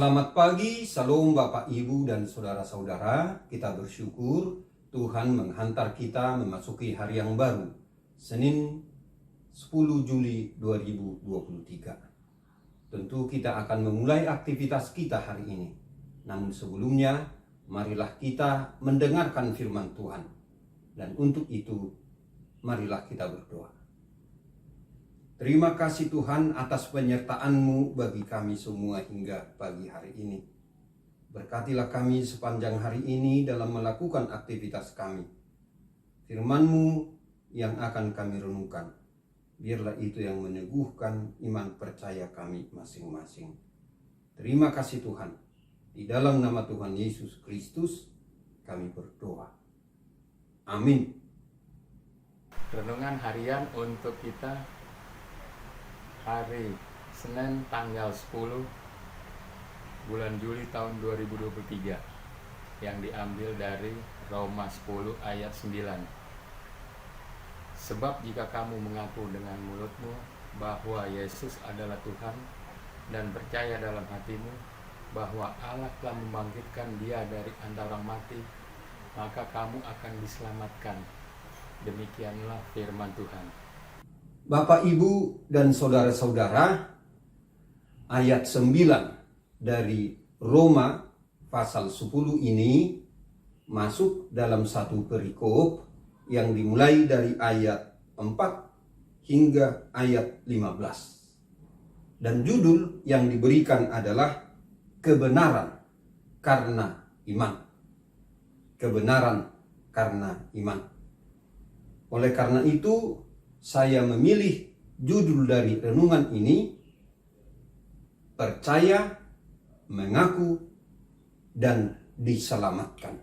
Selamat pagi, salam Bapak, Ibu, dan saudara-saudara. Kita bersyukur Tuhan menghantar kita memasuki hari yang baru, Senin 10 Juli 2023. Tentu kita akan memulai aktivitas kita hari ini. Namun sebelumnya, marilah kita mendengarkan firman Tuhan. Dan untuk itu, marilah kita berdoa. Terima kasih Tuhan atas penyertaan-Mu bagi kami semua hingga pagi hari ini. Berkatilah kami sepanjang hari ini dalam melakukan aktivitas kami. Firman-Mu yang akan kami renungkan. Biarlah itu yang meneguhkan iman percaya kami masing-masing. Terima kasih Tuhan. Di dalam nama Tuhan Yesus Kristus kami berdoa. Amin. Renungan harian untuk kita hari Senin tanggal 10 bulan Juli tahun 2023 yang diambil dari Roma 10 ayat 9. Sebab jika kamu mengaku dengan mulutmu bahwa Yesus adalah Tuhan dan percaya dalam hatimu bahwa Allah telah membangkitkan Dia dari antara orang mati, maka kamu akan diselamatkan. Demikianlah firman Tuhan. Bapak, Ibu, dan saudara-saudara, ayat 9 dari Roma pasal 10 ini masuk dalam satu perikop yang dimulai dari ayat 4 hingga ayat 15. Dan judul yang diberikan adalah kebenaran karena iman. Kebenaran karena iman. Oleh karena itu, saya memilih judul dari renungan ini, percaya, mengaku, dan diselamatkan.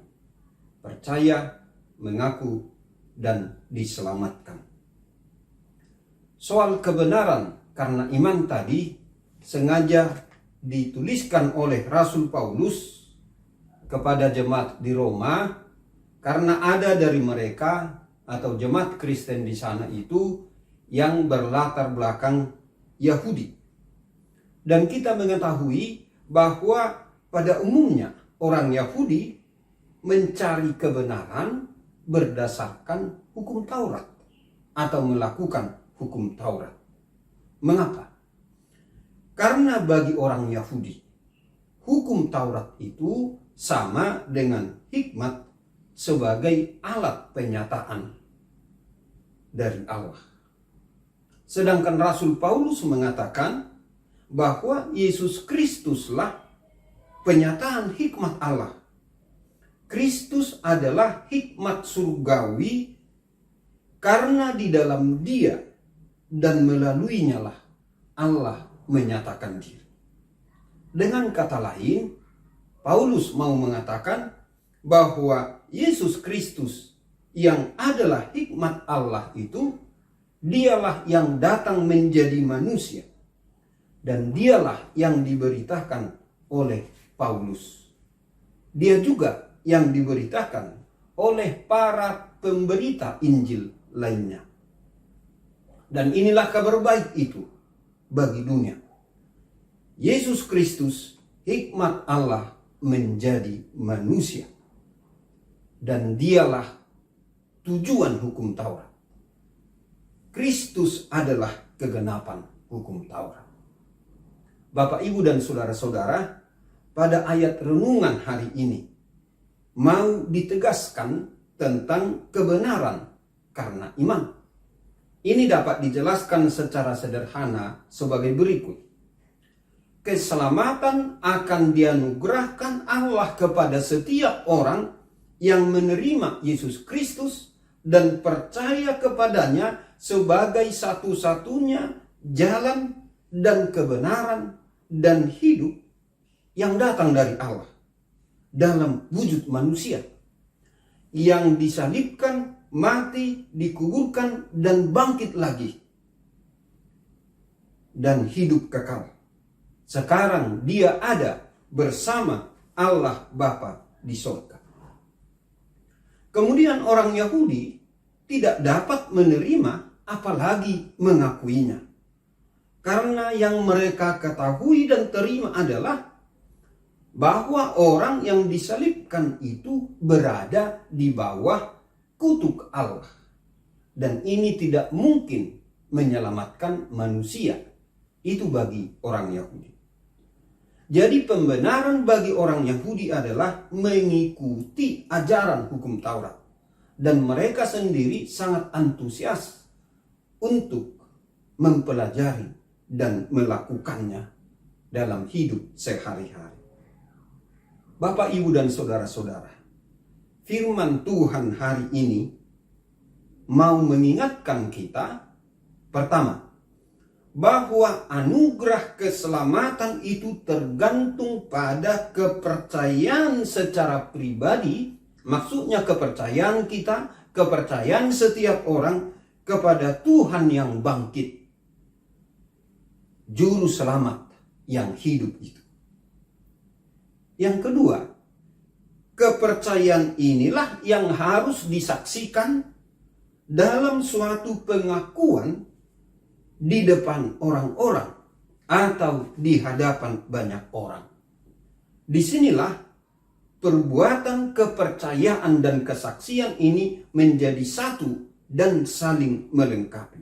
Percaya, mengaku, dan diselamatkan. Soal kebenaran karena iman tadi sengaja dituliskan oleh Rasul Paulus kepada jemaat di Roma karena ada dari mereka atau jemaat Kristen di sana itu yang berlatar belakang Yahudi. Dan kita mengetahui bahwa pada umumnya orang Yahudi mencari kebenaran berdasarkan hukum Taurat atau melakukan hukum Taurat. Mengapa? Karena bagi orang Yahudi, hukum Taurat itu sama dengan hikmat sebagai alat penyataan dari Allah. Sedangkan Rasul Paulus mengatakan bahwa Yesus Kristuslah penyataan hikmat Allah. Kristus adalah hikmat surgawi karena di dalam Dia dan melaluinya lah Allah menyatakan diri. Dengan kata lain, Paulus mau mengatakan bahwa Yesus Kristus yang adalah hikmat Allah itu, Dialah yang datang menjadi manusia. Dan Dialah yang diberitakan oleh Paulus. Dia juga yang diberitakan oleh para pemberita Injil lainnya. Dan inilah kabar baik itu bagi dunia. Yesus Kristus, hikmat Allah menjadi manusia. Dan Dialah tujuan hukum Taurat. Kristus adalah kegenapan hukum Taurat. Bapak, Ibu, dan saudara-saudara, pada ayat renungan hari ini mau ditegaskan tentang kebenaran karena iman. Ini dapat dijelaskan secara sederhana sebagai berikut. Keselamatan akan dianugerahkan Allah kepada setiap orang yang menerima Yesus Kristus dan percaya kepadanya sebagai satu-satunya jalan dan kebenaran dan hidup yang datang dari Allah dalam wujud manusia yang disalibkan, mati, dikuburkan, dan bangkit lagi dan hidup kekal. Sekarang Dia ada bersama Allah Bapa di sorga. Kemudian orang Yahudi tidak dapat menerima apalagi mengakuinya. Karena yang mereka ketahui dan terima adalah bahwa orang yang disalibkan itu berada di bawah kutuk Allah. Dan ini tidak mungkin menyelamatkan manusia. Itu bagi orang Yahudi. Jadi pembenaran bagi orang Yahudi adalah mengikuti ajaran hukum Taurat. Dan mereka sendiri sangat antusias untuk mempelajari dan melakukannya dalam hidup sehari-hari. Bapak, Ibu, dan saudara-saudara, firman Tuhan hari ini mau mengingatkan kita, pertama, bahwa anugerah keselamatan itu tergantung pada kepercayaan secara pribadi, maksudnya kepercayaan kita, kepercayaan setiap orang kepada Tuhan yang bangkit, Juru Selamat yang hidup itu. Yang kedua, kepercayaan inilah yang harus disaksikan dalam suatu pengakuan di depan orang-orang atau di hadapan banyak orang. Disinilah perbuatan kepercayaan dan kesaksian ini menjadi satu dan saling melengkapi.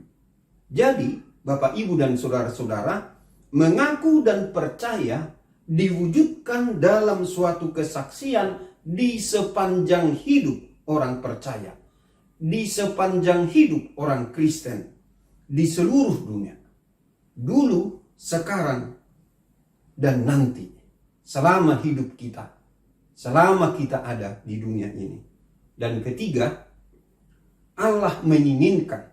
Jadi, Bapak, Ibu, dan saudara-saudara, mengaku dan percaya diwujudkan dalam suatu kesaksian di sepanjang hidup orang percaya, di sepanjang hidup orang Kristen, di seluruh dunia. Dulu, sekarang, dan nanti. Selama hidup kita. Selama kita ada di dunia ini. Dan ketiga, Allah menginginkan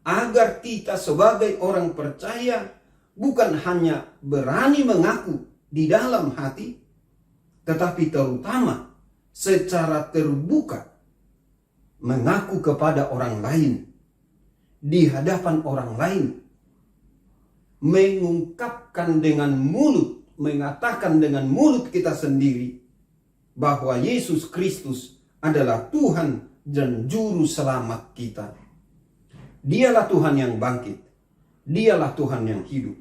agar kita sebagai orang percaya bukan hanya berani mengaku di dalam hati, tetapi terutama secara terbuka mengaku kepada orang lain, di hadapan orang lain, mengungkapkan dengan mulut, mengatakan dengan mulut kita sendiri bahwa Yesus Kristus adalah Tuhan dan Juru Selamat kita. Dialah Tuhan yang bangkit, Dialah Tuhan yang hidup,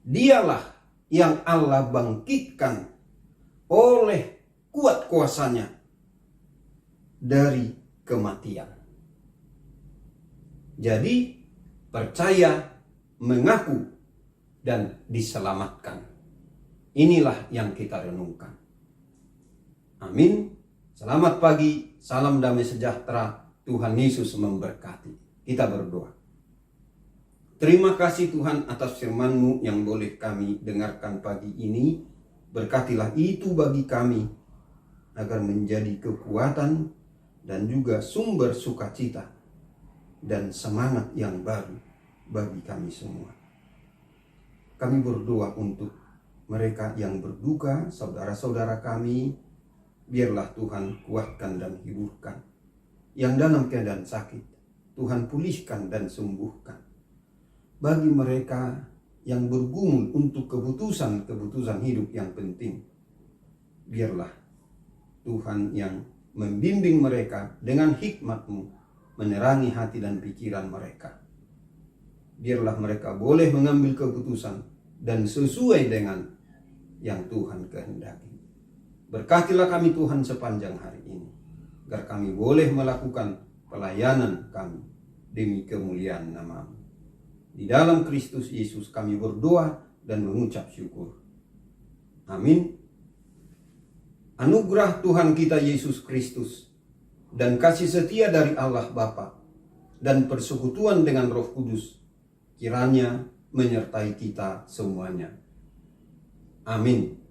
Dialah yang Allah bangkitkan oleh kuat kuasanya dari kematian. Jadi percaya, mengaku, dan diselamatkan. Inilah yang kita renungkan. Amin. Selamat pagi, salam damai sejahtera. Tuhan Yesus memberkati. Kita berdoa. Terima kasih Tuhan atas firman-Mu yang boleh kami dengarkan pagi ini. Berkatilah itu bagi kami agar menjadi kekuatan dan juga sumber sukacita dan semangat yang baru bagi kami semua. Kami berdoa untuk mereka yang berduka, saudara-saudara kami, biarlah Tuhan kuatkan dan hiburkan. Yang dalam keadaan sakit, Tuhan pulihkan dan sembuhkan. Bagi mereka yang bergumul untuk keputusan hidup yang penting, biarlah Tuhan yang membimbing mereka dengan hikmat-Mu, menerangi hati dan pikiran mereka. Biarlah mereka boleh mengambil keputusan dan sesuai dengan yang Tuhan kehendaki. Berkatilah kami Tuhan sepanjang hari ini, agar kami boleh melakukan pelayanan kami demi kemuliaan nama-Mu. Di dalam Kristus Yesus kami berdoa dan mengucap syukur. Amin. Anugerah Tuhan kita Yesus Kristus dan kasih setia dari Allah Bapa dan persekutuan dengan Roh Kudus kiranya menyertai kita semuanya. Amin.